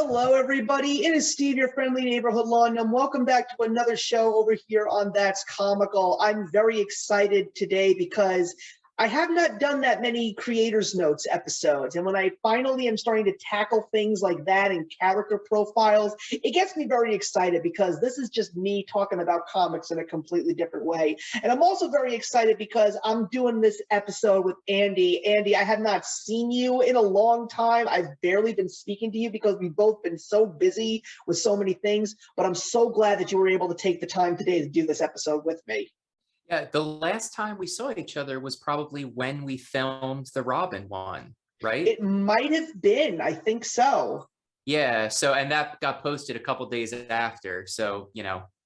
Hello, everybody. It is Steve, your friendly neighborhood lawn gnome. Welcome back to another show over here on That's Comical. I'm very excited today because I have not done that many Creators Notes episodes. And when I finally am starting to tackle things like that and character profiles, it gets me very excited because this is just me talking about comics in a completely different way. And I'm also very excited because I'm doing this episode with Andy. Andy, I have not seen you in a long time. I've barely been speaking to you because we've both been so busy with so many things, but I'm so glad that you were able to take the time today to do this episode with me. Yeah, the last time we saw each other was probably when we filmed the Robin one, right? It might have been. I think so. Yeah, and that got posted a couple days after. So,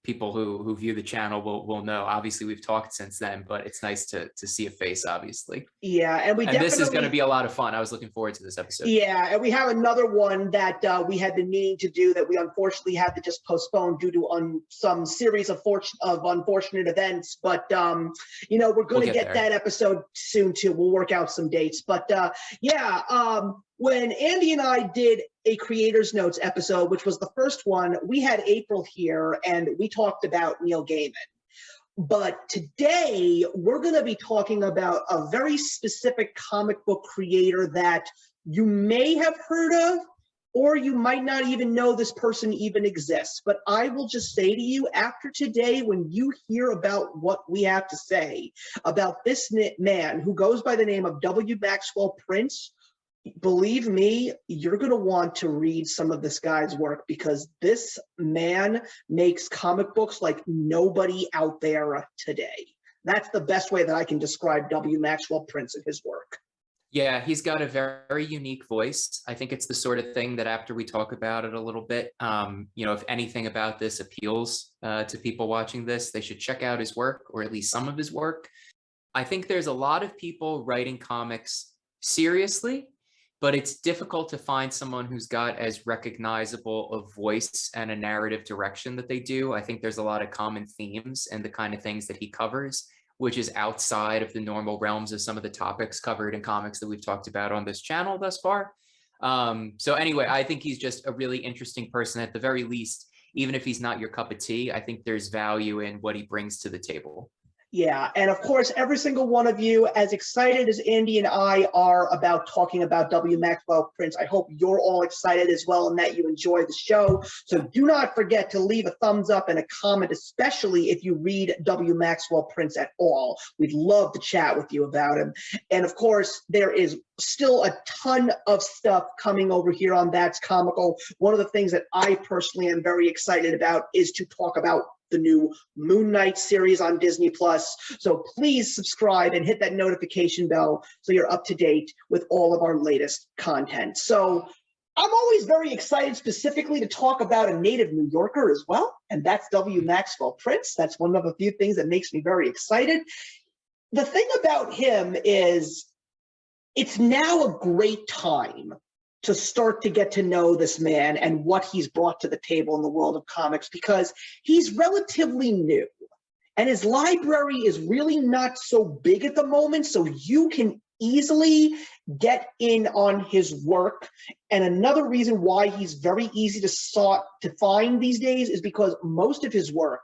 people who view the channel will know. Obviously, we've talked since then, but it's nice to see a face, obviously. Yeah, and this is going to be a lot of fun. I was looking forward to this episode. Yeah, and we have another one that we had been meaning to do that we unfortunately had to just postpone due to some series of unfortunate events. But we're going to get that episode soon too. We'll work out some dates. But when Andy and I did a Creators Notes episode, which was the first one, we had April here and we talked about Neil Gaiman. But today we're going to be talking about a very specific comic book creator that you may have heard of, or you might not even know this person even exists. But I will just say to you, after today, when you hear about what we have to say about this man who goes by the name of W. Maxwell Prince, believe me, you're going to want to read some of this guy's work because this man makes comic books like nobody out there today. That's the best way that I can describe W. Maxwell Prince and his work. Yeah, he's got a very unique voice. I think it's the sort of thing that after we talk about it a little bit, if anything about this appeals to people watching this, they should check out his work, or at least some of his work. I think there's a lot of people writing comics seriously, but it's difficult to find someone who's got as recognizable a voice and a narrative direction that they do. I think there's a lot of common themes and the kind of things that he covers, which is outside of the normal realms of some of the topics covered in comics that we've talked about on this channel thus far. So anyway, I think he's just a really interesting person at the very least. Even if he's not your cup of tea, I think there's value in what he brings to the table. Yeah, and of course, every single one of you, as excited as Andy and I are about talking about W. Maxwell Prince, I hope you're all excited as well and that you enjoy the show. So do not forget to leave a thumbs up and a comment, especially if you read W. Maxwell Prince at all. We'd love to chat with you about him. And of course, there is still a ton of stuff coming over here on That's Comical. One of the things that I personally am very excited about is to talk about the new Moon Knight series on Disney+. So please subscribe and hit that notification bell so you're up to date with all of our latest content. So I'm always very excited specifically to talk about a native New Yorker as well, and that's W. Maxwell Prince. That's one of the few things that makes me very excited. The thing about him is it's now a great time to start to get to know this man and what he's brought to the table in the world of comics, because he's relatively new and his library is really not so big at the moment, so you can easily get in on his work. And another reason why he's very easy to find these days is because most of his work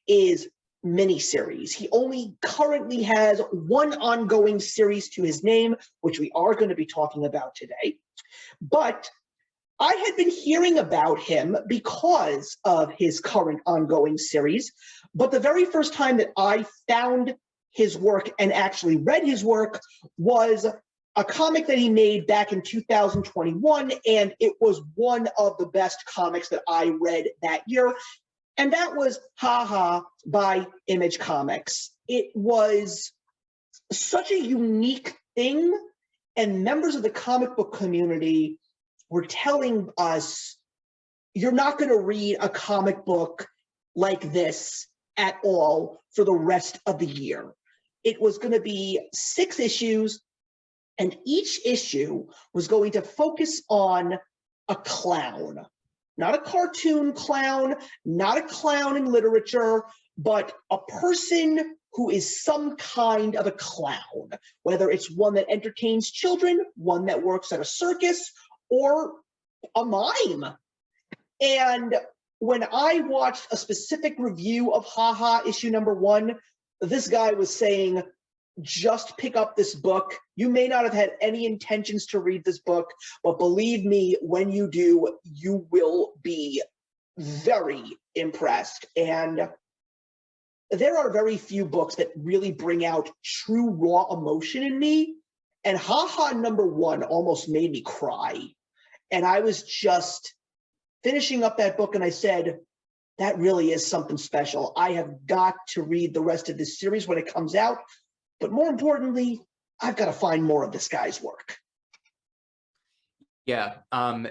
is miniseries. He only currently has one ongoing series to his name, which we are going to be talking about today. But I had been hearing about him because of his current ongoing series. But the very first time that I found his work and actually read his work was a comic that he made back in 2021. And it was one of the best comics that I read that year. And that was Ha Ha by Image Comics. It was such a unique thing. And members of the comic book community were telling us, you're not going to read a comic book like this at all for the rest of the year. It was going to be 6 issues, and each issue was going to focus on a clown. Not a cartoon clown, not a clown in literature, but a person who is some kind of a clown, whether it's one that entertains children, one that works at a circus, or a mime. And when I watched a specific review of Haha issue #1, this guy was saying, just pick up this book. You may not have had any intentions to read this book, but believe me, when you do, you will be very impressed. And there are very few books that really bring out true raw emotion in me. And Haha #1 almost made me cry. And I was just finishing up that book and I said, that really is something special. I have got to read the rest of this series when it comes out. But more importantly, I've got to find more of this guy's work. Yeah.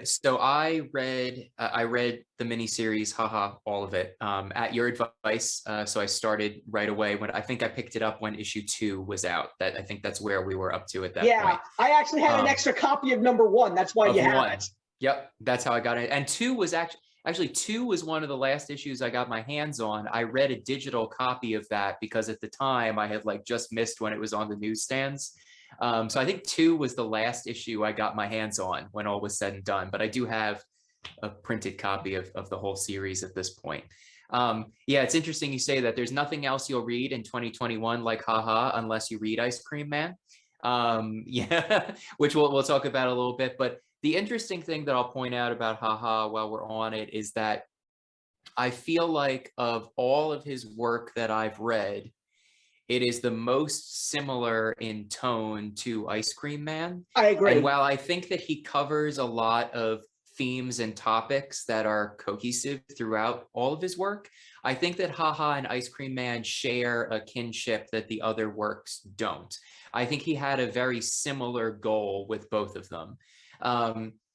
So I read the miniseries, Haha, all of it, at your advice. So I started right away when I think I picked it up when issue 2 was out. I think that's where we were up to at that point. Yeah, I actually had an extra copy of #1. That's why you have it. Yep, that's how I got it. And 2 was actually 2 was one of the last issues I got my hands on. I read a digital copy of that because at the time I had like just missed when it was on the newsstands. So I think 2 was the last issue I got my hands on when all was said and done, but I do have a printed copy of the whole series at this point. Yeah, it's interesting you say that. There's nothing else you'll read in 2021 like Haha unless you read Ice Cream Man. Yeah, which we'll talk about a little bit. But the interesting thing that I'll point out about Haha while we're on it is that I feel like of all of his work that I've read, it is the most similar in tone to Ice Cream Man. I agree. And while I think that he covers a lot of themes and topics that are cohesive throughout all of his work, I think that Haha and Ice Cream Man share a kinship that the other works don't. I think he had a very similar goal with both of them.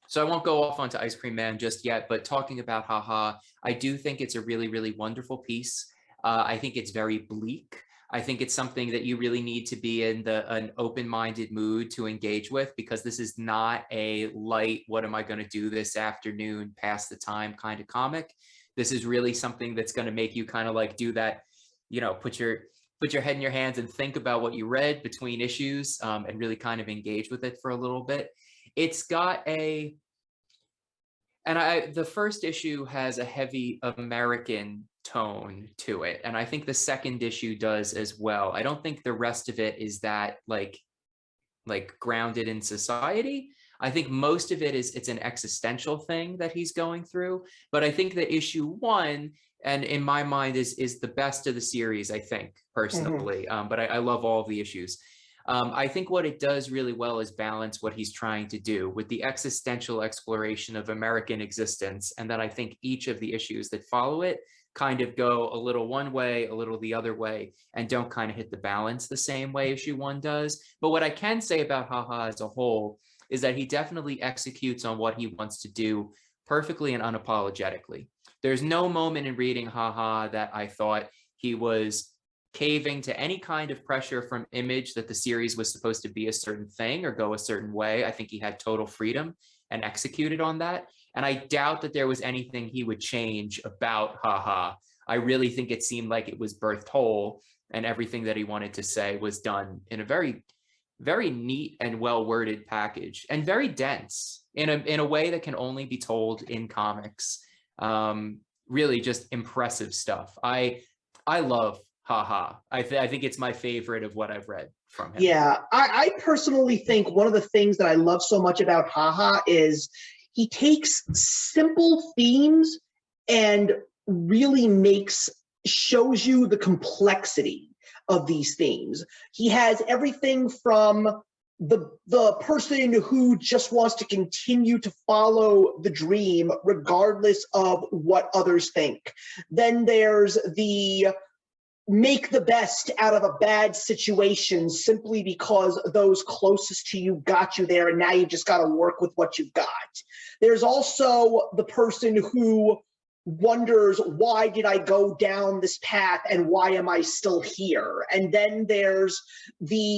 So I won't go off onto Ice Cream Man just yet, but talking about Haha, I do think it's a really, really wonderful piece. I think it's very bleak. I think it's something that you really need to be in an open-minded mood to engage with, because this is not a light, what am I going to do this afternoon, pass the time kind of comic. This is really something that's going to make you kind of like do that, you know, put your head in your hands and think about what you read between issues, and really kind of engage with it for a little bit. It's got the first issue has a heavy American tone to it, and I think the second issue does as well. I don't think the rest of it is that like grounded in society. I think most of it it's an existential thing that he's going through, but I think that issue 1, and in my mind is the best of the series, I think, personally. But I love all of the issues. I think what it does really well is balance what he's trying to do with the existential exploration of American existence. And then I think each of the issues that follow it kind of go a little one way, a little the other way, and don't kind of hit the balance the same way issue 1 does. But what I can say about Haha as a whole is that he definitely executes on what he wants to do perfectly and unapologetically. There's no moment in reading Haha that I thought he was caving to any kind of pressure from Image that the series was supposed to be a certain thing or go a certain way. I think he had total freedom and executed on that. And I doubt that there was anything he would change about Haha. I really think it seemed like it was birthed whole, and everything that he wanted to say was done in a very, very neat and well-worded package, and very dense in a way that can only be told in comics. Really just impressive stuff. I love Haha. I think it's my favorite of what I've read from him. Yeah, I personally think one of the things that I love so much about Haha is he takes simple themes and really shows you the complexity of these themes. He has everything from the person who just wants to continue to follow the dream regardless of what others think. Then there's the make the best out of a bad situation simply because those closest to you got you there, and now you just got to work with what you've got. There's also the person who wonders, why did I go down this path and why am I still here? And then there's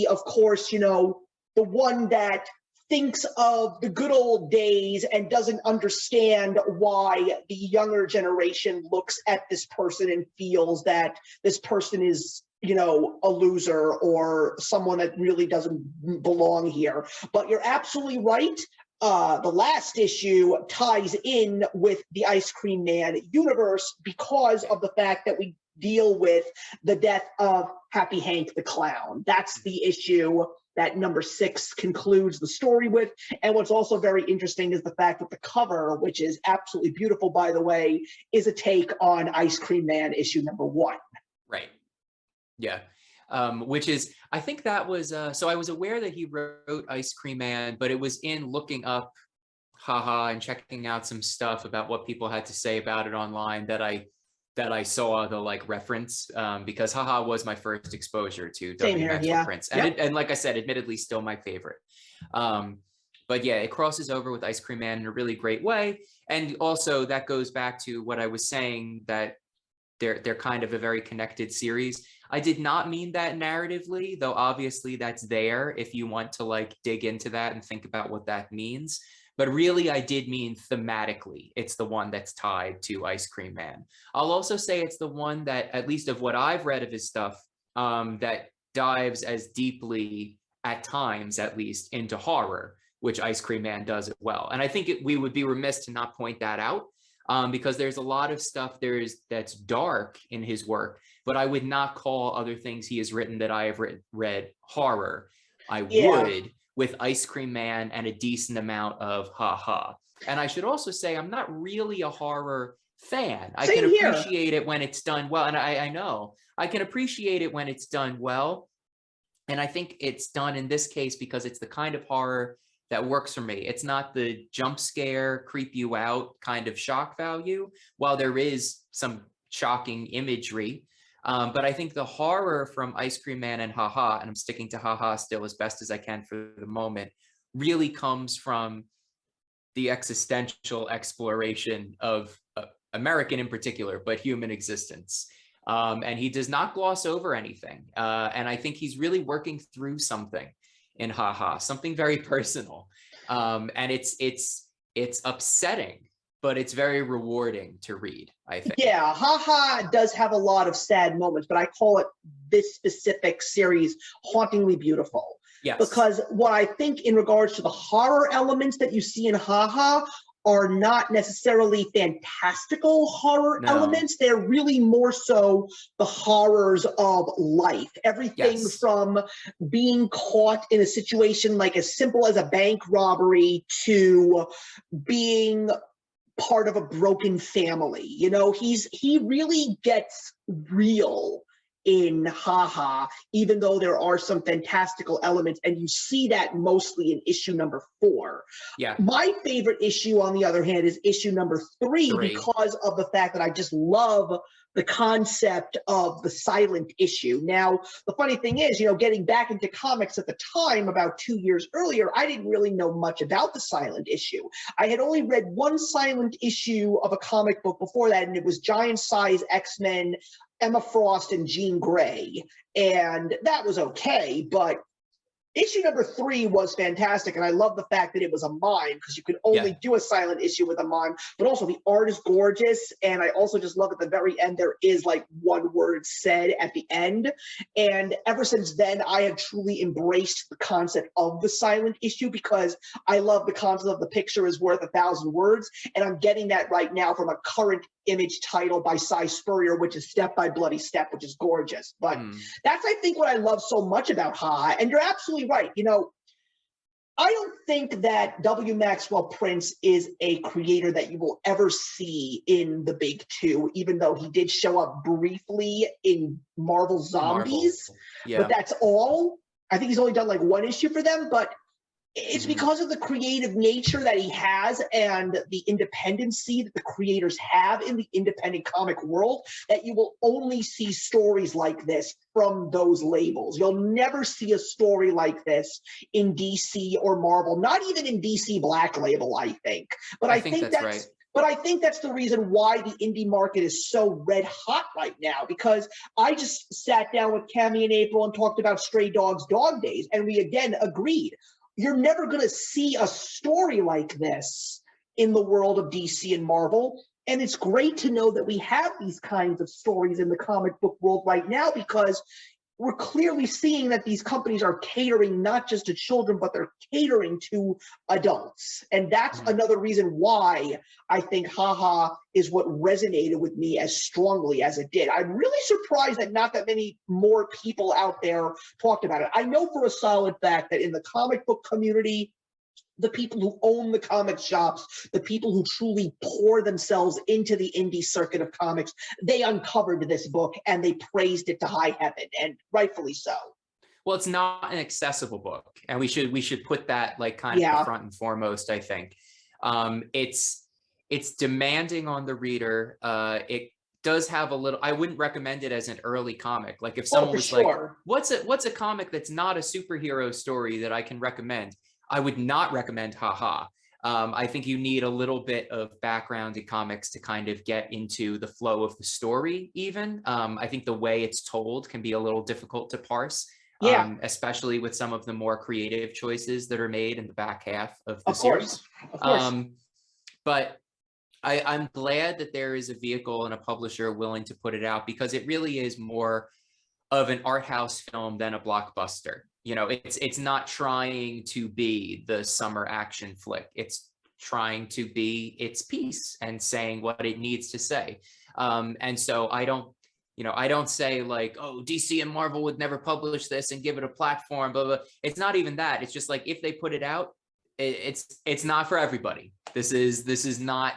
of course, the one that thinks of the good old days and doesn't understand why the younger generation looks at this person and feels that this person is, a loser or someone that really doesn't belong here. But you're absolutely right. the last issue ties in with the Ice Cream Man universe because of the fact that we deal with the death of Happy Hank the Clown. That's the issue that number 6 concludes the story with. And what's also very interesting is the fact that the cover, which is absolutely beautiful, by the way, is a take on Ice Cream Man issue number 1. Right. Yeah. Which is, I think that was, so I was aware that he wrote Ice Cream Man, but it was in looking up Haha and checking out some stuff about what people had to say about it online that I saw the like reference, because Haha was my first exposure to W. Maxwell Prince. And, and like I said, admittedly still my favorite. But yeah, it crosses over with Ice Cream Man in a really great way. And also that goes back to what I was saying, that they're kind of a very connected series. I did not mean that narratively, though obviously that's there if you want to like dig into that and think about what that means. But really, I did mean thematically, it's the one that's tied to Ice Cream Man. I'll also say it's the one that, at least of what I've read of his stuff, that dives as deeply, at times at least, into horror, which Ice Cream Man does as well. And I think we would be remiss to not point that out, because there's a lot of stuff that's dark in his work, but I would not call other things he has written that I have read horror. I would with Ice Cream Man and a decent amount of Haha. And I should also say, I'm not really a horror fan. I can appreciate it when it's done well. And I know I can appreciate it when it's done well. And I think it's done in this case because it's the kind of horror that works for me. It's not the jump scare, creep you out kind of shock value, while there is some shocking imagery. But I think the horror from Ice Cream Man and Haha, and I'm sticking to Haha still as best as I can for the moment, really comes from the existential exploration of American in particular, but human existence. And he does not gloss over anything. And I think he's really working through something in Haha, something very personal. And it's upsetting, but it's very rewarding to read, I think. Yeah, Haha does have a lot of sad moments, but I call it, this specific series, hauntingly beautiful. Yes. Because what I think in regards to the horror elements that you see in Haha are not necessarily fantastical horror elements. They're really more so the horrors of life. Everything from being caught in a situation like as simple as a bank robbery to being part of a broken family. You know, he really gets real in Haha, even though there are some fantastical elements, and you see that mostly in issue number 4. Yeah. My favorite issue, on the other hand, is issue number 3 because of the fact that I just love the concept of the silent issue. Now, the funny thing is, you know, getting back into comics at the time, about 2 years earlier, I didn't really know much about the silent issue. I had only read one silent issue of a comic book before that, and it was Giant Size X-Men, Emma Frost and Jean Grey, and that was okay, but issue number 3 was fantastic, and I love the fact that it was a mime, because you could only do a silent issue with a mime, but also the art is gorgeous, and I also just love at the very end there is like one word said at the end, and ever since then I have truly embraced the concept of the silent issue, because I love the concept of the picture is worth 1,000 words, and I'm getting that right now from a current image title by Cy Spurrier, which is Step by Bloody Step, which is gorgeous. But that's, I think, what I love so much about Ha. And you're absolutely right. You know, I don't think that W. Maxwell Prince is a creator that you will ever see in the big 2, even though he did show up briefly in Marvel Zombies. But that's all. I think he's only done like 1 issue for them, but it's because of the creative nature that he has and the independency that the creators have in the independent comic world that you will only see stories like this from those labels. You'll never see a story like this in DC or Marvel, not even in DC Black Label, I think. But I think that's right. But I think that's the reason why the indie market is so red hot right now, because I just sat down with Cammie in April and talked about Stray Dogs Dog Days, and we again agreed. You're never going to see a story like this in the world of DC and Marvel. And it's great to know that we have these kinds of stories in the comic book world right now, because we're clearly seeing that these companies are catering not just to children, but they're catering to adults. And that's another reason why I think haha is what resonated with me as strongly as it did. I'm really surprised that not that many more people out there talked about it. I know for a solid fact that in the comic book community, the people who own the comic shops, the people who truly pour themselves into the indie circuit of comics, they uncovered this book and they praised it to high heaven, and rightfully so. Well, it's not an accessible book, and we should put that like kind of front and foremost, I think. It's demanding on the reader. It does have a little, I wouldn't recommend it as an early comic. Like if someone was like, what's a comic that's not a superhero story that I can recommend? I would not recommend haha. I think you need a little bit of background in comics to kind of get into the flow of the story even. I think the way it's told can be a little difficult to parse, especially with some of the more creative choices that are made in the back half of the series. Of course. But I'm glad that there is a vehicle and a publisher willing to put it out, because it really is more of an art house film than a blockbuster. You know, it's not trying to be the summer action flick. It's trying to be its piece and saying what it needs to say. And so I don't say like, oh, DC and Marvel would never publish this and give it a platform, blah, blah. It's not even that. It's just like, if they put it out, it's not for everybody. This is not,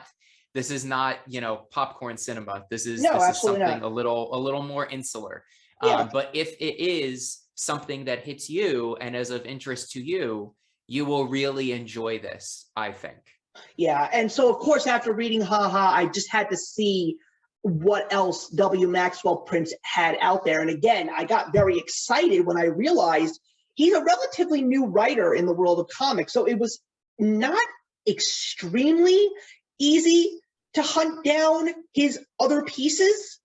you know, popcorn cinema. This is something a little more insular. But if it is something that hits you and is of interest to you, you will really enjoy this, I think. Yeah, and so of course, after reading haha, I just had to see what else W. Maxwell Prince had out there. And again, I got very excited when I realized he's a relatively new writer in the world of comics. So it was not extremely easy to hunt down his other pieces,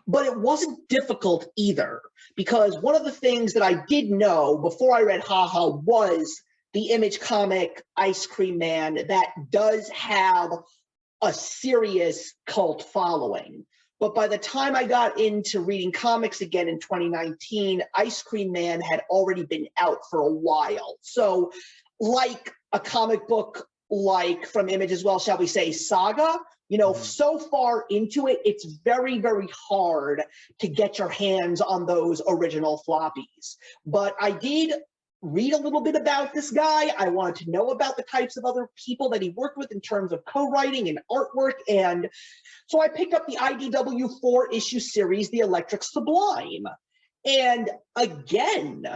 but it wasn't difficult either, because one of the things that I did know before I read haha was the Image comic Ice Cream Man that does have a serious cult following. But by the time I got into reading comics again in 2019, Ice Cream Man had already been out for a while. So like a comic book like from Image as well, shall we say, Saga, you know, so far into it, it's very, very hard to get your hands on those original floppies. But I did read a little bit about this guy. I wanted to know about the types of other people that he worked with in terms of co-writing and artwork. And so I picked up the IDW 4-issue series, The Electric Sublime. And again,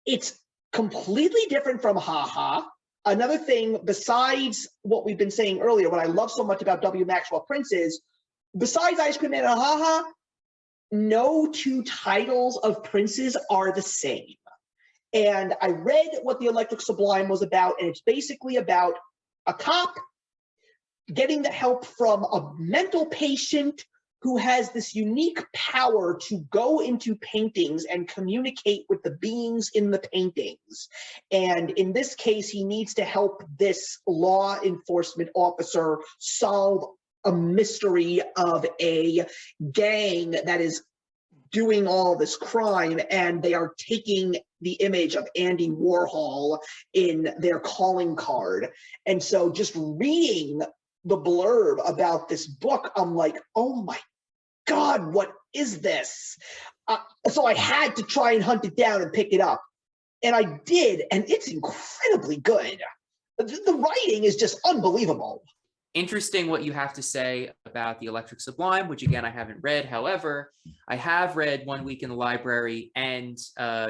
it's completely different from haha. Another thing, besides what we've been saying earlier, what I love so much about W. Maxwell Prince is, besides Ice Cream Man and haha, no two titles of Prince's are the same. And I read what The Electric Sublime was about, and it's basically about a cop getting the help from a mental patient who has this unique power to go into paintings and communicate with the beings in the paintings. And in this case, he needs to help this law enforcement officer solve a mystery of a gang that is doing all this crime, and they are taking the image of Andy Warhol in their calling card. And so just reading the blurb about this book, I'm like, oh my God, what is this? So I had to try and hunt it down and pick it up. And I did, and it's incredibly good. The writing is just unbelievable. Interesting what you have to say about The Electric Sublime, which again, I haven't read. However, I have read 1 Week in the Library and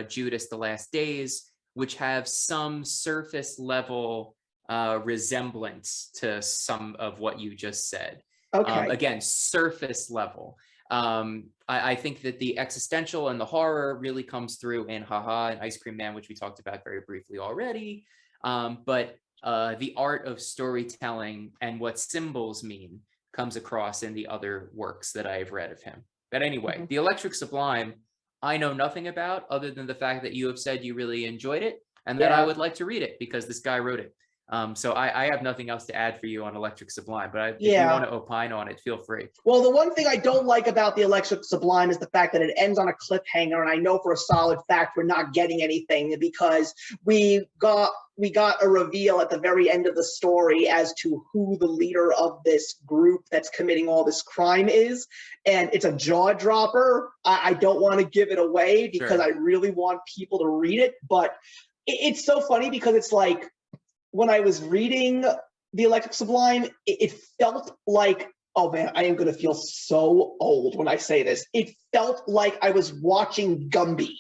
Judas the Last Days, which have some surface level resemblance to some of what you just said. Okay. Again, surface level. I think that the existential and the horror really comes through in haha and Ice Cream Man, which we talked about very briefly already. But the art of storytelling and what symbols mean comes across in the other works that I've read of him. But anyway, The Electric Sublime, I know nothing about other than the fact that you have said you really enjoyed it and that I would like to read it because this guy wrote it. So I have nothing else to add for you on Electric Sublime, but if you Yeah. want to opine on it, feel free. Well, the one thing I don't like about the Electric Sublime is the fact that it ends on a cliffhanger, and I know for a solid fact we're not getting anything because we got a reveal at the very end of the story as to who the leader of this group that's committing all this crime is, and it's a jaw dropper. I don't want to give it away because Sure. I really want people to read it, but it's so funny because it's like when I was reading the Electric Sublime, it felt like, oh man, I am going to feel so old when I say this. It felt like I was watching Gumby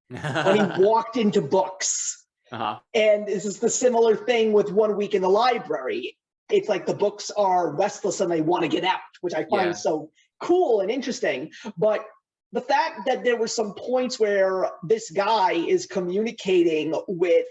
when he walked into books. Uh-huh. And this is the similar thing with 1 Week in the Library. It's like the books are restless and they want to get out, which I find so cool and interesting. But the fact that there were some points where this guy is communicating with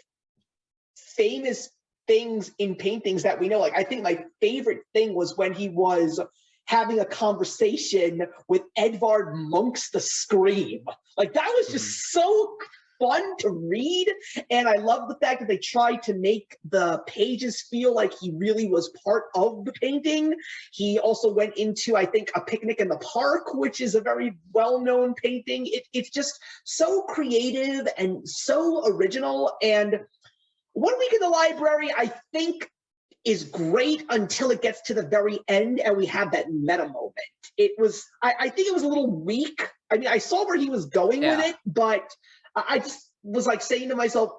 famous things in paintings that we know. Like, I think my favorite thing was when he was having a conversation with Edvard Munch's The Scream. Like, that was just so fun to read. And I love the fact that they tried to make the pages feel like he really was part of the painting. He also went into, I think, A Picnic in the Park, which is a very well-known painting. It's just so creative and so original. And 1 Week in the Library, I think, is great until it gets to the very end and we have that meta moment. It was, I think it was a little weak. I mean, I saw where he was going with it, but I just was like saying to myself,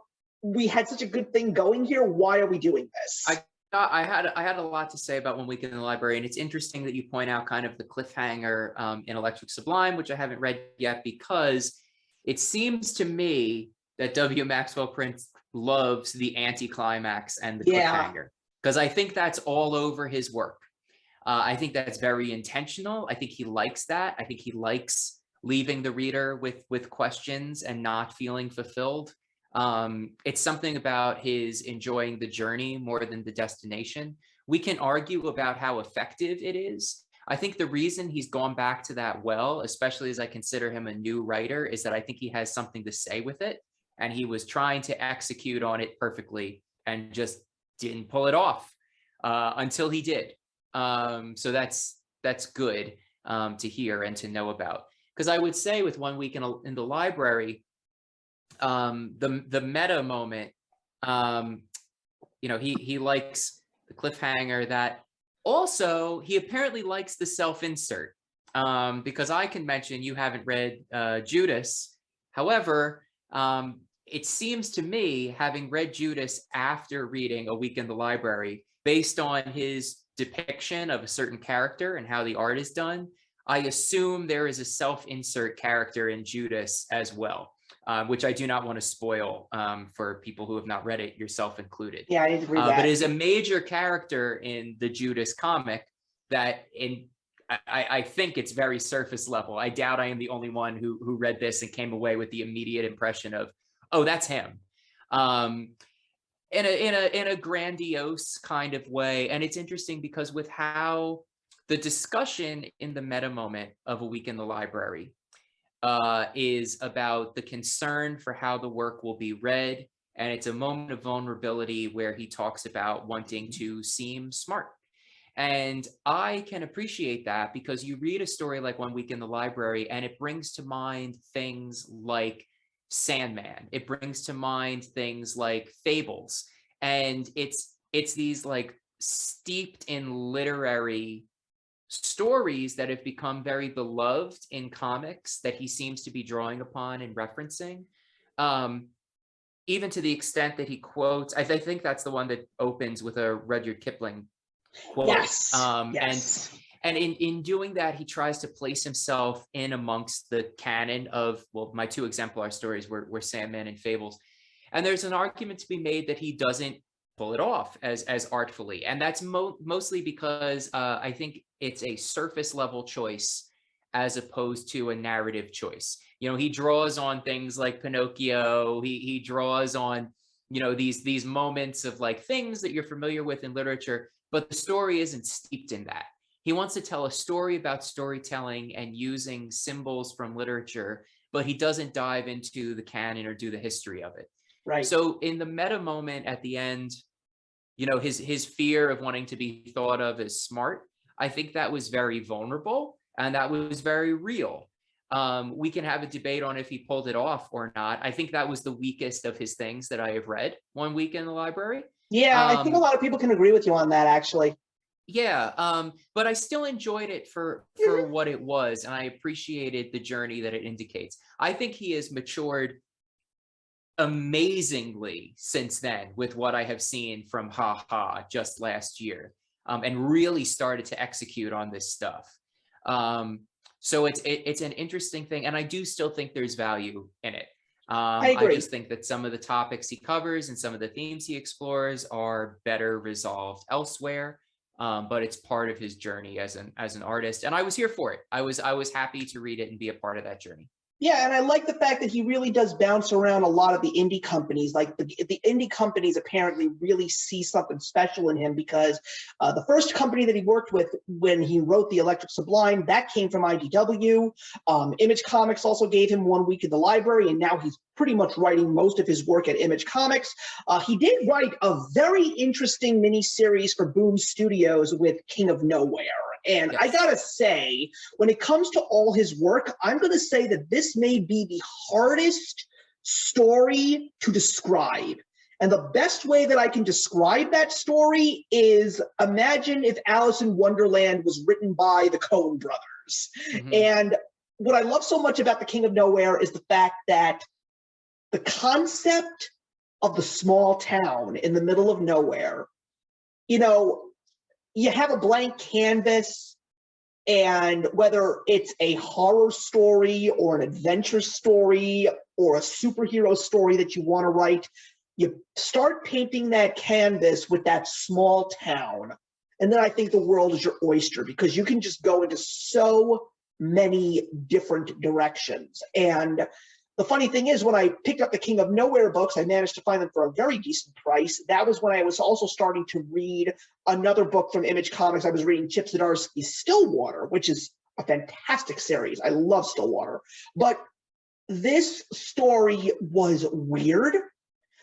we had such a good thing going here. Why are we doing this? I had a lot to say about 1 Week in the Library, and it's interesting that you point out kind of the cliffhanger in Electric Sublime, which I haven't read yet, because it seems to me that W. Maxwell Prince loves the anticlimax and the cliffhanger, because I think that's all over his work. I think that's very intentional. I think he likes that. I think he likes leaving the reader with questions and not feeling fulfilled. It's something about his enjoying the journey more than the destination. We can argue about how effective it is. I think the reason he's gone back to that well, especially as I consider him a new writer, is that I think he has something to say with it. And he was trying to execute on it perfectly and just didn't pull it off until he did. So that's good to hear and to know about. Because I would say with 1 Week in the Library, the meta moment, he likes the cliffhanger. That also, he apparently likes the self-insert, because I can mention you haven't read Judas. However, it seems to me, having read Judas after reading A Week in the Library, based on his depiction of a certain character and how the art is done, I assume there is a self-insert character in Judas as well, which I do not want to spoil for people who have not read it, yourself included. Yeah, I need to read that. But it is a major character in the Judas comic that I think it's very surface level. I doubt I am the only one who read this and came away with the immediate impression of, oh, that's him. In a grandiose kind of way. And it's interesting because with how the discussion in the meta moment of A Week in the Library is about the concern for how the work will be read. And it's a moment of vulnerability where he talks about wanting to seem smart. And I can appreciate that because you read a story like 1 Week in the Library and it brings to mind things like Sandman. It brings to mind things like Fables. And it's these like steeped in literary stories that have become very beloved in comics that he seems to be drawing upon and referencing. Even to the extent that he quotes, I think that's the one that opens with a Rudyard Kipling quote. Yes. And in doing that, he tries to place himself in amongst the canon of, well, my two exemplar stories were Sandman and Fables. And there's an argument to be made that he doesn't pull it off as artfully. And that's mostly because I think it's a surface level choice as opposed to a narrative choice. You know, he draws on things like Pinocchio. He draws on, you know, these moments of like things that you're familiar with in literature, but the story isn't steeped in that. He wants to tell a story about storytelling and using symbols from literature, but he doesn't dive into the canon or do the history of it. Right. So in the meta moment at the end, you know, his fear of wanting to be thought of as smart. I think that was very vulnerable and that was very real. We can have a debate on if he pulled it off or not. I think that was the weakest of his things that I have read one week in the library. Yeah, I think a lot of people can agree with you on that, actually. Yeah, but I still enjoyed it for Mhm. what it was, and I appreciated the journey that it indicates. I think he has matured amazingly since then with what I have seen from Ha Ha just last year, and really started to execute on this stuff. So it's an interesting thing, and I do still think there's value in it. I I agree. just think that some of the topics he covers and some of the themes he explores are better resolved elsewhere. But it's part of his journey as an artist, and I was here for it. I was happy to read it and be a part of that journey. Yeah, and I like the fact that he really does bounce around a lot of the indie companies. Like the indie companies apparently really see something special in him because the first company that he worked with when he wrote The Electric Sublime, that came from IDW. Image Comics also gave him 1 week in the library, and now he's pretty much writing most of his work at Image Comics. He did write a very interesting miniseries for Boom Studios with King of Nowhere. And I Yes. gotta say, when it comes to all his work, I'm gonna say that this may be the hardest story to describe. And the best way that I can describe that story is imagine if Alice in Wonderland was written by the Coen brothers. Hmm. And what I love so much about The King of Nowhere is the fact that the concept of the small town in the middle of nowhere, you know, you have a blank canvas, and whether it's a horror story or an adventure story or a superhero story that you want to write, you start painting that canvas with that small town. And then I think the world is your oyster because you can just go into so many different directions. And the funny thing is, when I picked up the King of Nowhere books, I managed to find them for a very decent price. That was when I was also starting to read another book from Image Comics. I was reading Chip Zdarsky's Stillwater, which is a fantastic series. I love Stillwater. But this story was weird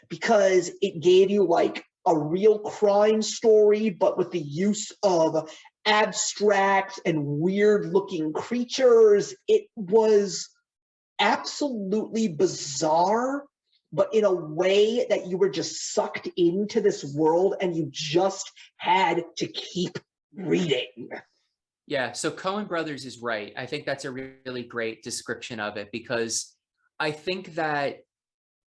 because it gave you like a real crime story, but with the use of abstract and weird looking creatures. It was absolutely bizarre, but in a way that you were just sucked into this world and you just had to keep reading. Yeah, so Coen Brothers is right. I think that's a really great description of it because I think that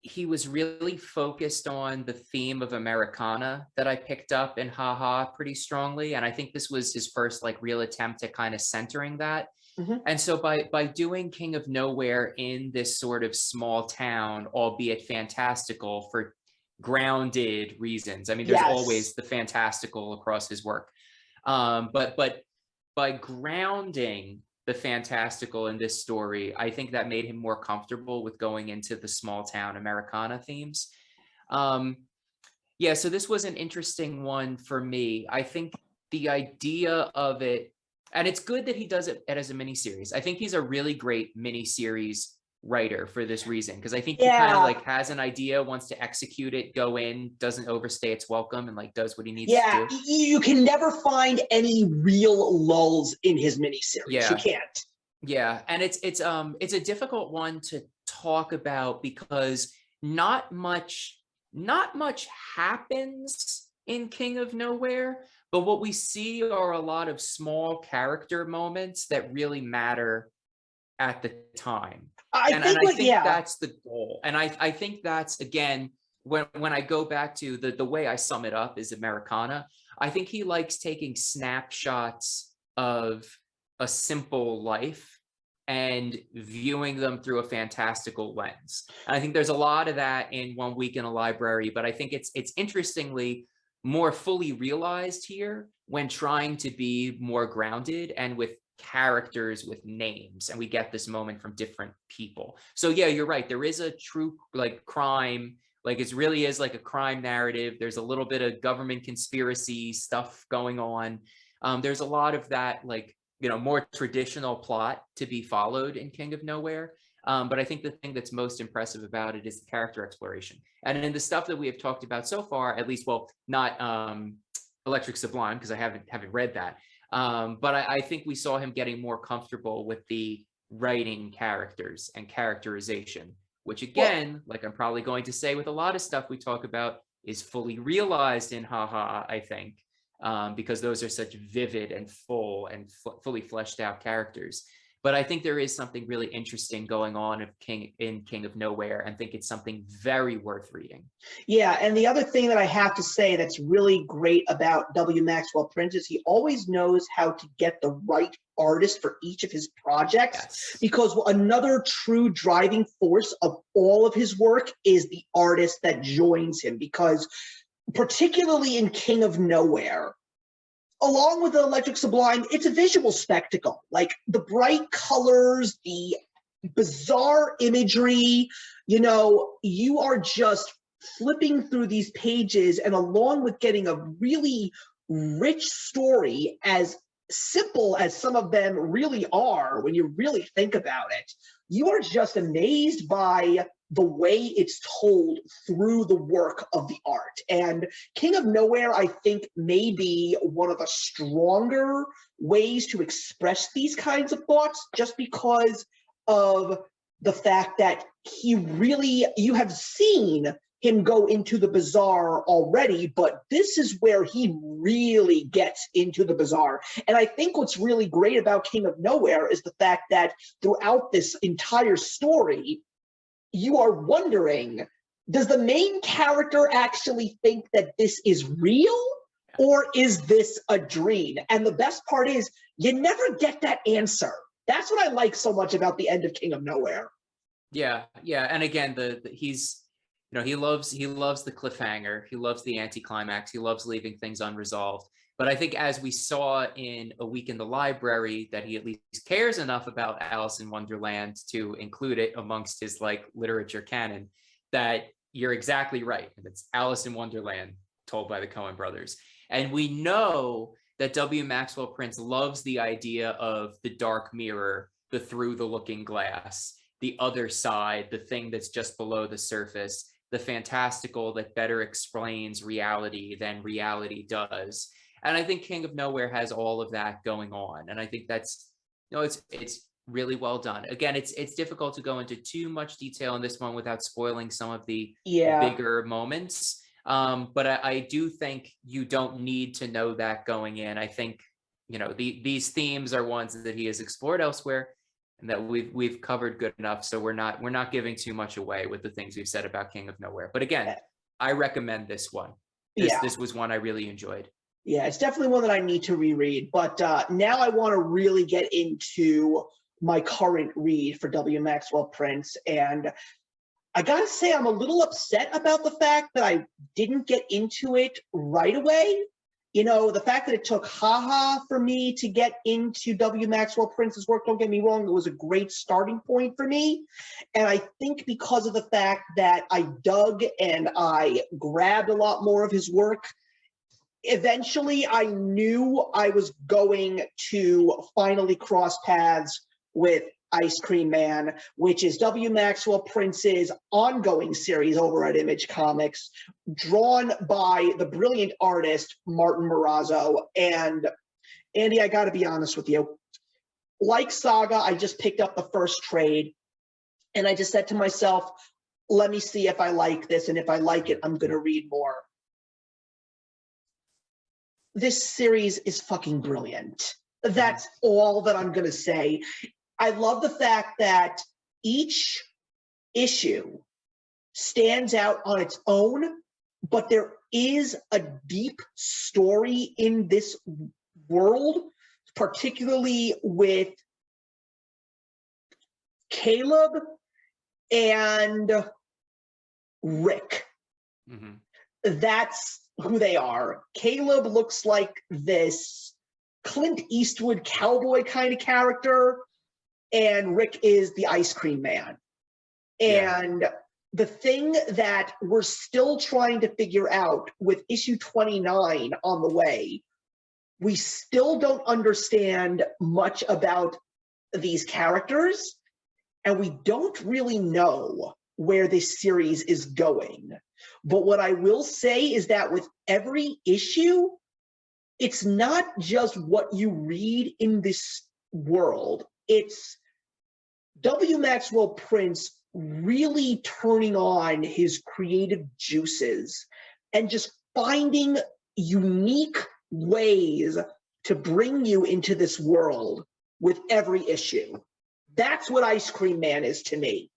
he was really focused on the theme of Americana that I picked up in Ha Ha pretty strongly. And I think this was his first like real attempt at kind of centering that. Mhm. And so by doing King of Nowhere in this sort of small town, albeit fantastical for grounded reasons. I mean, there's Yes. always the fantastical across his work. But by grounding the fantastical in this story, I think that made him more comfortable with going into the small town Americana themes. Um, yeah, so this was an interesting one for me. I think the idea of it, and it's good that he does it as a miniseries. I think he's a really great miniseries writer for this reason, because I think he kind of Yeah. like has an idea, wants to execute it, go in, doesn't overstay its welcome, and like does what he needs to Yeah. do. You can never find any real lulls in his miniseries. You Yeah. can't. Yeah, and it's a difficult one to talk about because not much not much happens in King of Nowhere, but what we see are a lot of small character moments that really matter at the time. I And think I what, think yeah. that's the goal. And I think that's again when I go back to the way I sum it up is Americana. I think he likes taking snapshots of a simple life and viewing them through a fantastical lens. And I think there's a lot of that in 1 week in a library, but I think it's interestingly more fully realized here when trying to be more grounded and with characters with names, and we get this moment from different people. So yeah, you're right, there is a true like crime, like it really is like a crime narrative. There's a little bit of government conspiracy stuff going on. There's a lot of that, like, you know, more traditional plot to be followed in King of Nowhere. But I think the thing that's most impressive about it is the character exploration. And in the stuff that we have talked about so far, at least, well, not Electric Sublime, because I haven't read that. But I think we saw him getting more comfortable with the writing characters and characterization, which again, like I'm probably going to say with a lot of stuff we talk about, is fully realized in Haha, I think, because those are such vivid and full and fully fleshed out characters. But I think there is something really interesting going on in King of Nowhere, and think it's something very worth reading. Yeah, and the other thing that I have to say that's really great about W. Maxwell Prince is he always knows how to get the right artist for each of his projects. Yes. Because another true driving force of all of his work is the artist that joins him. Because particularly in King of Nowhere, along with the Electric Sublime, it's a visual spectacle. Like the bright colors, the bizarre imagery, you are just flipping through these pages, and along with getting a really rich story, as simple as some of them really are when you really think about it, you are just amazed by the way it's told through the work of the art. And King of Nowhere, I think, may be one of the stronger ways to express these kinds of thoughts, just because of the fact that you have seen him go into the bizarre already, but this is where he really gets into the bizarre. And I think what's really great about King of Nowhere is the fact that throughout this entire story, you are wondering, does the main character actually think that this is real, or is this a dream? And the best part is you never get that answer. That's what I like so much about the end of King of Nowhere. Yeah, and again, he's he loves the cliffhanger, he loves the anticlimax, he loves leaving things unresolved. But I think, as we saw in A Week in the Library, that he at least cares enough about Alice in Wonderland to include it amongst his literature canon. That you're exactly right. It's Alice in Wonderland told by the Coen brothers. And we know that W. Maxwell Prince loves the idea of the dark mirror, the through the looking glass, the other side, the thing that's just below the surface, the fantastical that better explains reality than reality does. And I think King of Nowhere has all of that going on. And I think that's, it's really well done. Again, it's difficult to go into too much detail in this one without spoiling some of the bigger moments. But I do think you don't need to know that going in. I think, these themes are ones that he has explored elsewhere and that we've covered good enough. So we're not giving too much away with the things we've said about King of Nowhere. But again, I recommend this one. This was one I really enjoyed. Yeah, it's definitely one that I need to reread. But now I want to really get into my current read for W. Maxwell Prince. And I got to say, I'm a little upset about the fact that I didn't get into it right away. The fact that it took Haha for me to get into W. Maxwell Prince's work, don't get me wrong, it was a great starting point for me. And I think because of the fact that I dug and I grabbed a lot more of his work, eventually I knew I was going to finally cross paths with Ice Cream Man, which is W. Maxwell Prince's ongoing series over at Image Comics, drawn by the brilliant artist Martin Morazzo. And Andy, I got to be honest with you. Like Saga, I just picked up the first trade, and I just said to myself, let me see if I like this, and if I like it, I'm going to read more. This series is fucking brilliant. That's all that I'm going to say. I love the fact that each issue stands out on its own, but there is a deep story in this world, particularly with Caleb and Rick. Mm-hmm. That's who they are. Caleb looks like this Clint Eastwood cowboy kind of character, and Rick is the Ice Cream Man. And the thing that we're still trying to figure out with issue 29 on the way, we still don't understand much about these characters. and we don't really know where this series is going. But what I will say is that with every issue, it's not just what you read in this world. It's W. Maxwell Prince really turning on his creative juices and just finding unique ways to bring you into this world with every issue. That's what Ice Cream Man is to me.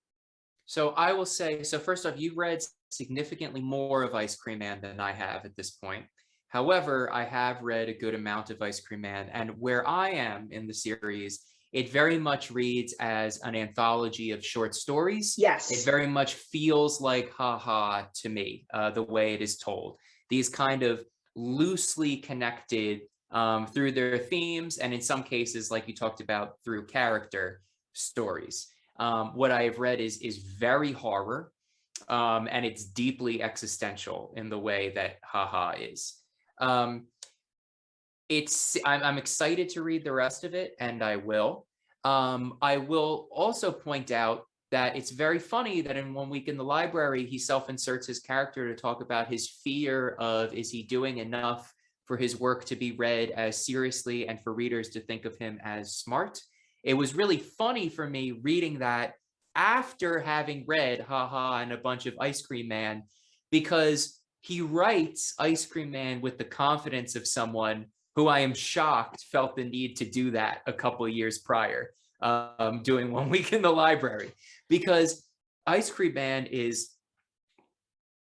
So I will say, so first off, you read significantly more of Ice Cream Man than I have at this point. However, I have read a good amount of Ice Cream Man, and where I am in the series, it very much reads as an anthology of short stories. Yes. It very much feels like haha to me, the way it is told. These kind of loosely connected through their themes, and in some cases, like you talked about, through character stories. What I have read is very horror, and it's deeply existential in the way that haha is. I'm excited to read the rest of it, and I will. I will also point out that it's very funny that in 1 Week in the Library, he self-inserts his character to talk about his fear of, is he doing enough for his work to be read as seriously and for readers to think of him as smart? It was really funny for me reading that after having read haha and a bunch of Ice Cream Man, because he writes Ice Cream Man with the confidence of someone who I am shocked felt the need to do that a couple of years prior, doing 1 Week in the Library, because Ice Cream Man is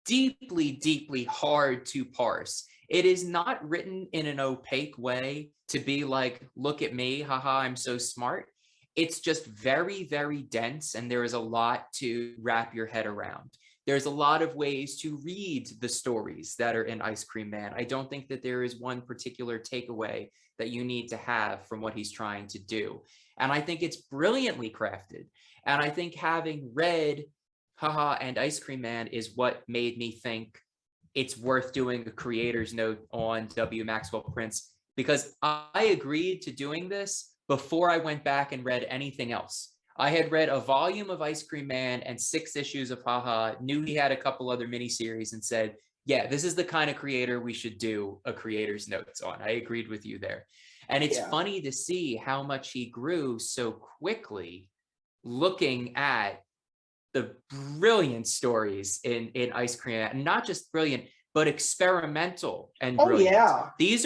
deeply, deeply hard to parse. It is not written in an opaque way to be like, look at me, haha, I'm so smart. It's just very, very dense, and there is a lot to wrap your head around. There's a lot of ways to read the stories that are in Ice Cream Man. I don't think that there is one particular takeaway that you need to have from what he's trying to do. And I think it's brilliantly crafted. And I think having read haha and Ice Cream Man is what made me think it's worth doing a creator's note on W. Maxwell Prince, because I agreed to doing this before I went back and read anything else. I had read a volume of Ice Cream Man and 6 issues of haha, knew he had a couple other miniseries, and said, yeah, this is the kind of creator we should do a creator's notes on. I agreed with you there. And it's funny to see how much he grew so quickly looking at the brilliant stories in Ice Cream Man. Not just brilliant, but experimental and brilliant. Yeah. These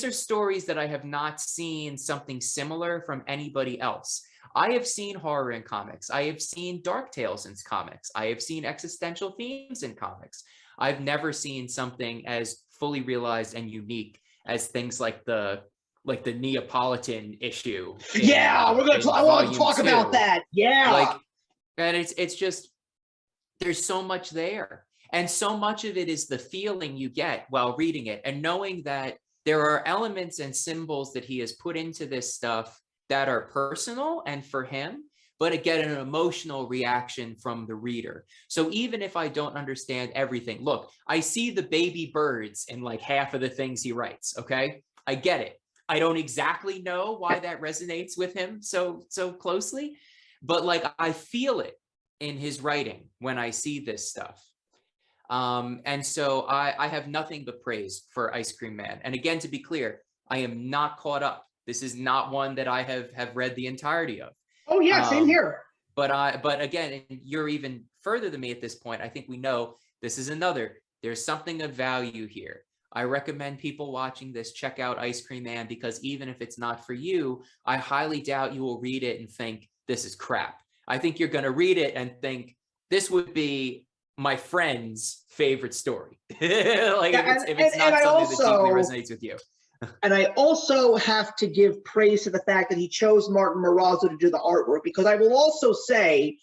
are stories that I have not seen something similar from anybody else. I have seen horror in comics. I have seen dark tales in comics. I have seen existential themes in comics. I've never seen something as fully realized and unique as things like the Neapolitan issue. I want to talk about that. Yeah. And it's just, there's so much there. And so much of it is the feeling you get while reading it, and knowing that there are elements and symbols that he has put into this stuff that are personal and for him, but get an emotional reaction from the reader. So even if I don't understand everything, look, I see the baby birds in like half of the things he writes, okay? I get it. I don't exactly know why that resonates with him so closely, but like I feel it in his writing when I see this stuff. And so I have nothing but praise for Ice Cream Man. And again, to be clear, I am not caught up. This is not one that I have read the entirety of. Oh yeah, same here. But again, you're even further than me at this point. I think we know this is there's something of value here. I recommend people watching this check out Ice Cream Man, because even if it's not for you, I highly doubt you will read it and think this is crap. I think you're going to read it and think this would be my friend's favorite story. If it's not something that deeply resonates with you. And I also have to give praise to the fact that he chose Martin Morazzo to do the artwork, because I will also say,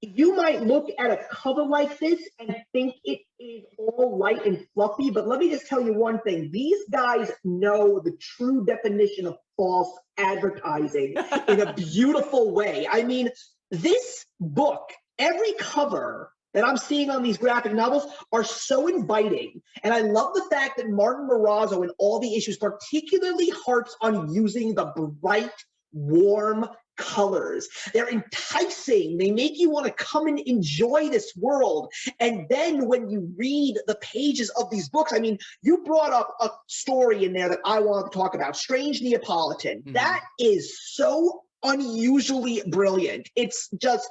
you might look at a cover like this and think it is all light and fluffy, but let me just tell you one thing. These guys know the true definition of false advertising in a beautiful way. I mean, this book, every cover that I'm seeing on these graphic novels are so inviting. And I love the fact that Martin Morazzo in all the issues particularly harps on using the bright, warm colors. They're enticing. They make you want to come and enjoy this world. And then when you read the pages of these books, I mean, you brought up a story in there that I wanted to talk about, Strange Neapolitan. Mm-hmm. That is so unusually brilliant. It's just,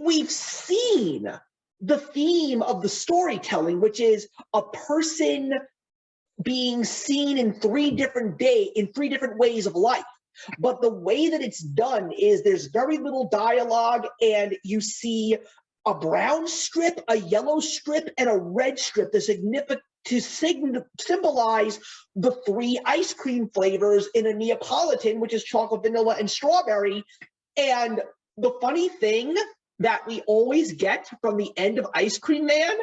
we've seen the theme of the storytelling, which is a person being seen in three different ways of life. But the way that it's done is there's very little dialogue, and you see a brown strip, a yellow strip, and a red strip to symbolize the three ice cream flavors in a Neapolitan, which is chocolate, vanilla, and strawberry. And the funny thing that we always get from the end of Ice Cream Man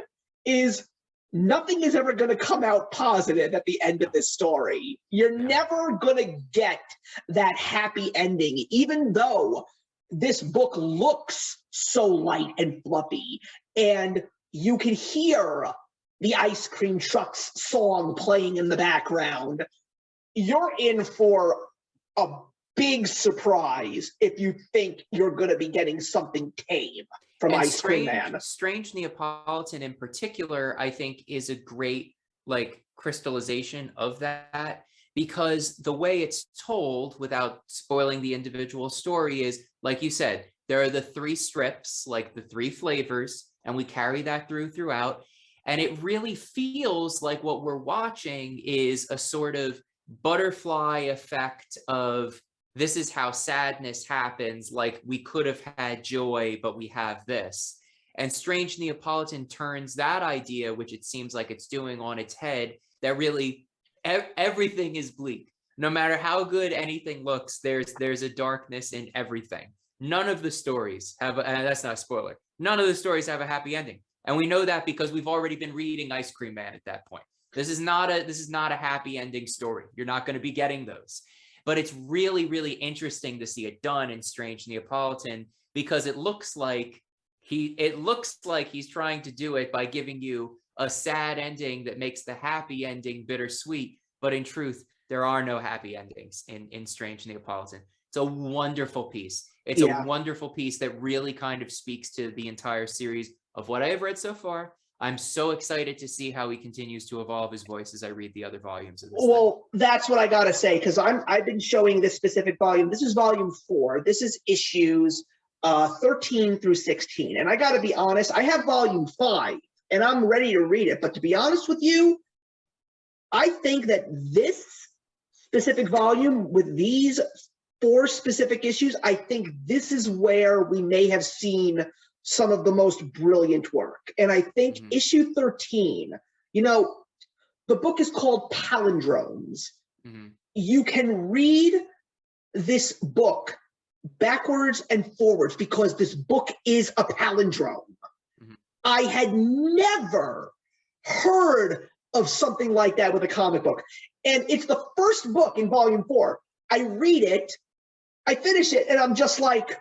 is nothing is ever going to come out positive at the end of this story. You're never going to get that happy ending, even though this book looks so light and fluffy, and you can hear the ice cream truck's song playing in the background. You're in for a big surprise if you think you're going to be getting something tame from Ice Cream Man. Strange Neapolitan in particular, I think, is a great crystallization of that, because the way it's told, without spoiling the individual story, is, like you said, there are the three strips, like the three flavors, and we carry that throughout. And it really feels like what we're watching is a sort of butterfly effect of, this is how sadness happens. Like, we could have had joy, but we have this. And Strange Neapolitan turns that idea, which it seems like it's doing, on its head, that really everything is bleak. No matter how good anything looks, there's a darkness in everything. None of the stories have, and that's not a spoiler, none of the stories have a happy ending. And we know that because we've already been reading Ice Cream Man at that point. This is not a happy ending story. You're not going to be getting those. But it's really, really interesting to see it done in Strange Neapolitan, because it looks like he's trying to do it by giving you a sad ending that makes the happy ending bittersweet. But in truth, there are no happy endings in Strange Neapolitan. It's a wonderful piece. It's a wonderful piece that really kind of speaks to the entire series of what I have read so far. I'm so excited to see how he continues to evolve his voice as I read the other volumes of this. Well, that's what I gotta say, because I've been showing this specific volume. This is volume 4. This is issues 13 through 16. And I gotta be honest, I have volume 5 and I'm ready to read it. But to be honest with you, I think that this specific volume with these 4 specific issues, I think this is where we may have seen some of the most brilliant work. And I think issue 13, the book is called Palindromes. You can read this book backwards and forwards because this book is a palindrome. I had never heard of something like that with a comic book. And it's the first book in volume 4. I read it, I finish it, and I'm just like,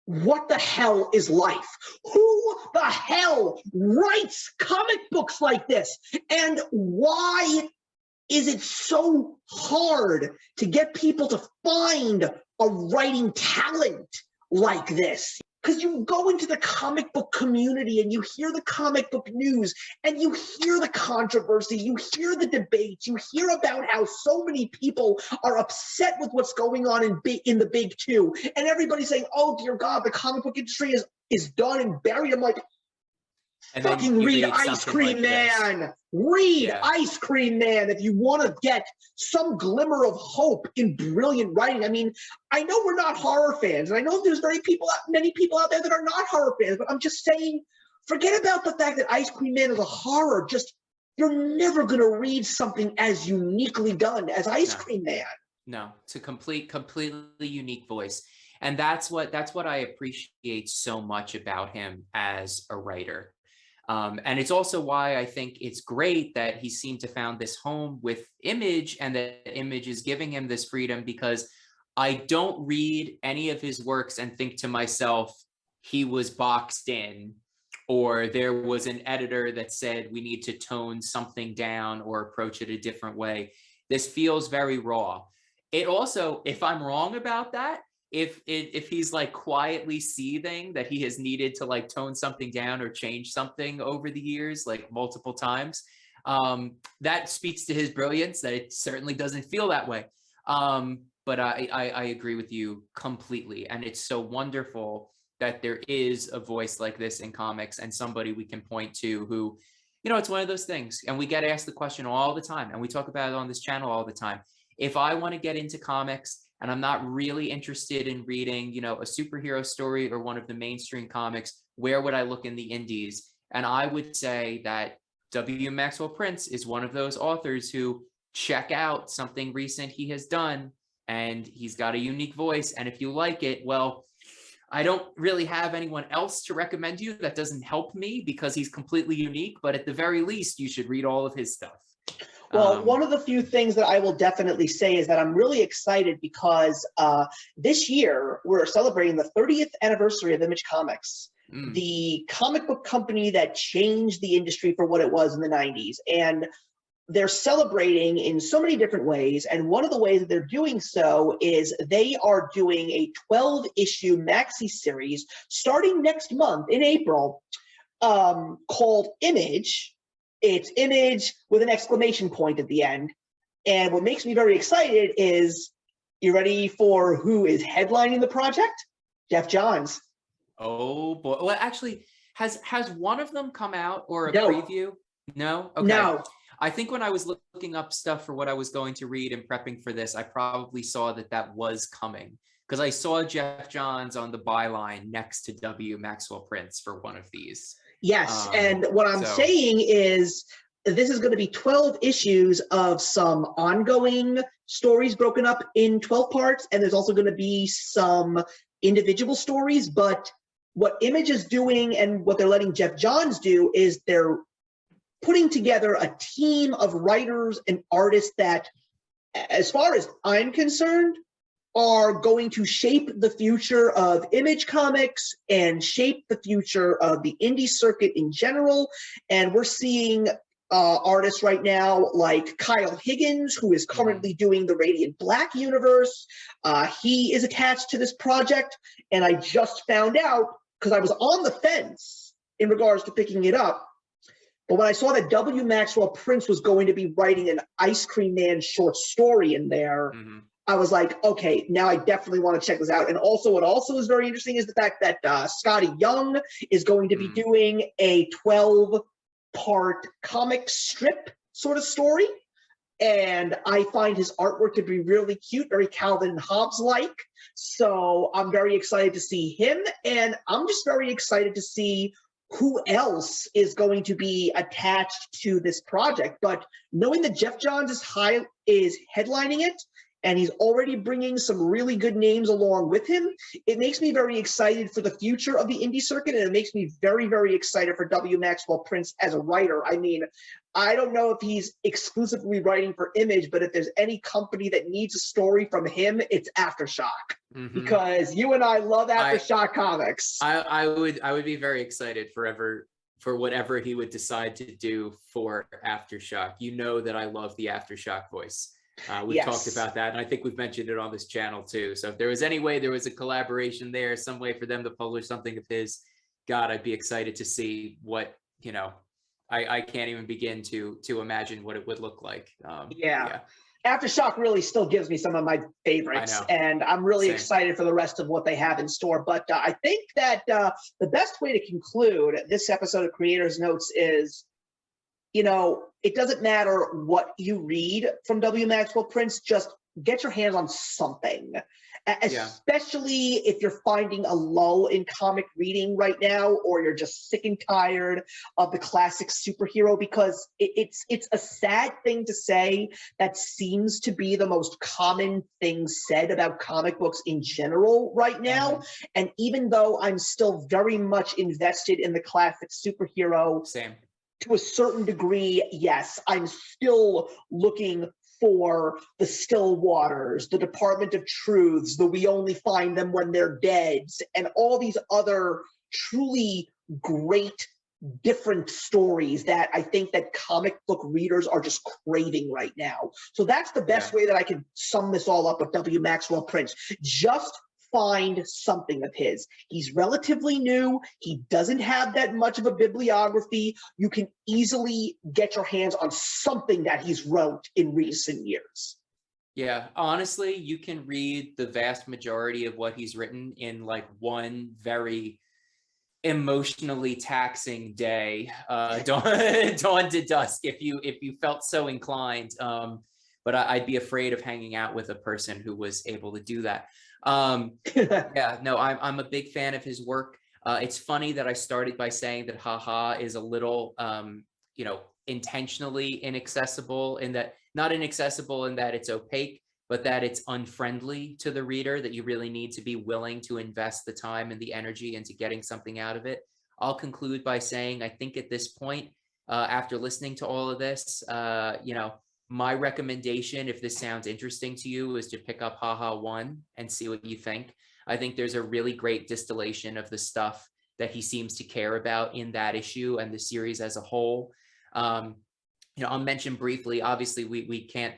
what the hell is life? Who the hell writes comic books like this? And why is it so hard to get people to find a writing talent like this? Because you go into the comic book community and you hear the comic book news and you hear the controversy, you hear the debates, you hear about how so many people are upset with what's going on in the big two. And everybody's saying, oh, dear God, the comic book industry is done and buried. I'm like, fucking read Ice Cream Man. Read Ice Cream Man if you want to get some glimmer of hope in brilliant writing. I mean, I know we're not horror fans, and I know there's many people out there that are not horror fans, but I'm just saying, forget about the fact that Ice Cream Man is a horror. Just, you're never going to read something as uniquely done as Ice Cream Man. No, it's a completely unique voice. And that's what I appreciate so much about him as a writer. And it's also why I think it's great that he seemed to found this home with Image, and that Image is giving him this freedom, because I don't read any of his works and think to myself, he was boxed in, or there was an editor that said we need to tone something down or approach it a different way. This feels very raw. It also, if I'm wrong about that, if he's like quietly seething that he has needed to like tone something down or change something over the years, like multiple times, that speaks to his brilliance, that it certainly doesn't feel that way. But I agree with you completely. And it's so wonderful that there is a voice like this in comics and somebody we can point to who, you know, it's one of those things. And we get asked the question all the time, and we talk about it on this channel all the time. If I want to get into comics and I'm not really interested in reading, you know, a superhero story or one of the mainstream comics, where would I look in the indies? And I would say that W. Maxwell Prince is one of those authors who check out something recent he has done, and he's got a unique voice. And if you like it, well, I don't really have anyone else to recommend you. That doesn't help me because he's completely unique, but at the very least, you should read all of his stuff. Well, one of the few things that I will definitely say is that I'm really excited because this year we're celebrating the 30th anniversary of Image Comics, the comic book company that changed the industry for what it was in the 90s. And they're celebrating in so many different ways. And one of the ways that they're doing so is they are doing a 12-issue maxi series starting next month in April called Image. It's Image with an exclamation point at the end. And what makes me very excited is, you ready for who is headlining the project? Jeff Johns. Oh boy. Well, actually, has one of them come out or a No. preview? No? Okay. No. I think when I was looking up stuff for what I was going to read and prepping for this, I probably saw that that was coming, because I saw Jeff Johns on the byline next to W. Maxwell Prince for one of these. Yes, and what I'm saying is this is going to be 12 issues of some ongoing stories broken up in 12 parts, and there's also going to be some individual stories. But what Image is doing and what they're letting Jeff Johns do is they're putting together a team of writers and artists that, as far as I'm concerned, are going to shape the future of Image Comics and shape the future of the indie circuit in general. And we're seeing artists right now like Kyle Higgins, who is currently doing the Radiant Black universe. He is attached to this project, and I just found out, because I was on the fence in regards to picking it up, but when I saw that W. Maxwell Prince was going to be writing an Ice Cream Man short story in there, I was like, okay, now I definitely want to check this out. And also, what also is very interesting is the fact that Scotty Young is going to be doing a 12-part comic strip sort of story. And I find his artwork to be really cute, very Calvin and Hobbes-like. So I'm very excited to see him. And I'm just very excited to see who else is going to be attached to this project. But knowing that Jeff Johns is headlining it, and he's already bringing some really good names along with him, it makes me very excited for the future of the indie circuit, and it makes me very, very excited for W. Maxwell Prince as a writer. I mean, I don't know if he's exclusively writing for Image, but if there's any company that needs a story from him, it's Aftershock. Because you and I love Aftershock comics. I would be very excited for whatever he would decide to do for Aftershock. You know that I love the Aftershock voice. We've talked about that, and I think we've mentioned it on this channel too. So if there was any way there was a collaboration there, some way for them to publish something of his, God, I'd be excited to see what, you know, I can't even begin to imagine what it would look like. Aftershock really still gives me some of my favorites, and I'm really excited for the rest of what they have in store. But I think that the best way to conclude this episode of Creators Notes is, you know, it doesn't matter what you read from W. Maxwell Prince, just get your hands on something. Especially if you're finding a lull in comic reading right now, or you're just sick and tired of the classic superhero, because it's a sad thing to say that seems to be the most common thing said about comic books in general right now. And even though I'm still very much invested in the classic superhero, to a certain degree, yes, I'm still looking for the Stillwaters, the Department of Truths, the We Only Find Them When They're Dead, and all these other truly great different stories that I think that comic book readers are just craving right now. So that's the best way that I can sum this all up with W. Maxwell Prince. Just find something of his. He's relatively new. He doesn't have that much of a bibliography. You can easily get your hands on something that he's wrote in recent years. Yeah, honestly, you can read the vast majority of what he's written in like one very emotionally taxing day, dawn to dusk, if you felt so inclined. But I'd be afraid of hanging out with a person who was able to do that. Yeah, no, I'm a big fan of his work. It's funny that I started by saying that haha is a little, intentionally inaccessible, in that, not inaccessible in that it's opaque, but that it's unfriendly to the reader, that you really need to be willing to invest the time and the energy into getting something out of it. I'll conclude by saying, I think at this point, after listening to all of this, my recommendation, if this sounds interesting to you, is to pick up Haha 1 and see what you think. I think there's a really great distillation of the stuff that he seems to care about in that issue and the series as a whole. I'll mention briefly, obviously we can't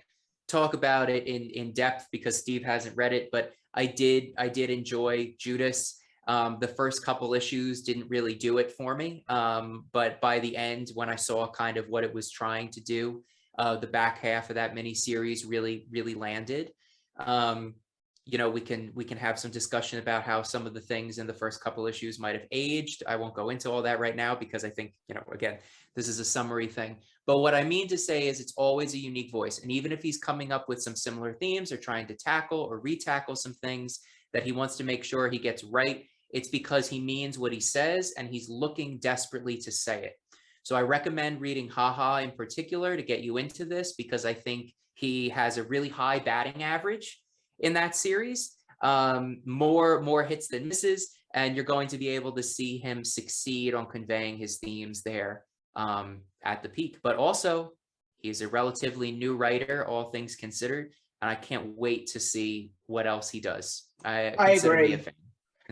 talk about it in depth because Steve hasn't read it, but I did enjoy Judas. The first couple issues didn't really do it for me, but by the end, when I saw kind of what it was trying to do, the back half of that mini series really landed. We can have some discussion about how some of the things in the first couple issues might have aged. I won't go into all that right now because I think, again, this is a summary thing. But what I mean to say is it's always a unique voice. And even if he's coming up with some similar themes or trying to tackle or retackle some things that he wants to make sure he gets right, it's because he means what he says and he's looking desperately to say it. So I recommend reading Haha in particular to get you into this, because I think he has a really high batting average in that series, more hits than misses, and you're going to be able to see him succeed on conveying his themes there at the peak. But also, he's a relatively new writer, all things considered, and I can't wait to see what else he does. I agree.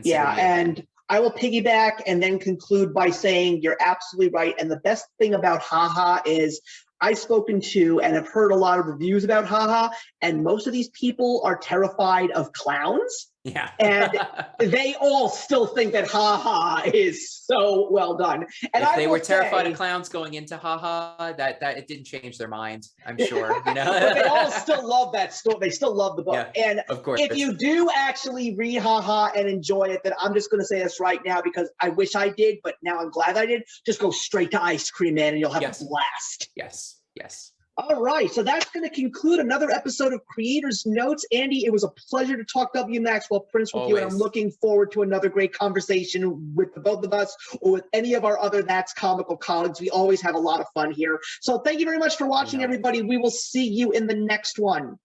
Yeah, and I will piggyback and then conclude by saying you're absolutely right. And the best thing about Haha is I've spoken to and have heard a lot of reviews about Haha, and most of these people are terrified of clowns. Yeah. And they all still think that Haha is so well done. And if they were terrified of clowns going into Haha, that it didn't change their mind, I'm sure. But they all still love that story. They still love the book. Yeah, and of course, if you do actually read Haha and enjoy it, then I'm just going to say this right now because I wish I did, but now I'm glad I did. Just go straight to Ice Cream Man and you'll have a blast. Yes. All right, so that's going to conclude another episode of Creators Notes. Andy, it was a pleasure to talk W. Maxwell Prince with you, and I'm looking forward to another great conversation with the both of us or with any of our other That's Comical colleagues. We always have a lot of fun here. So thank you very much for watching, everybody. We will see you in the next one.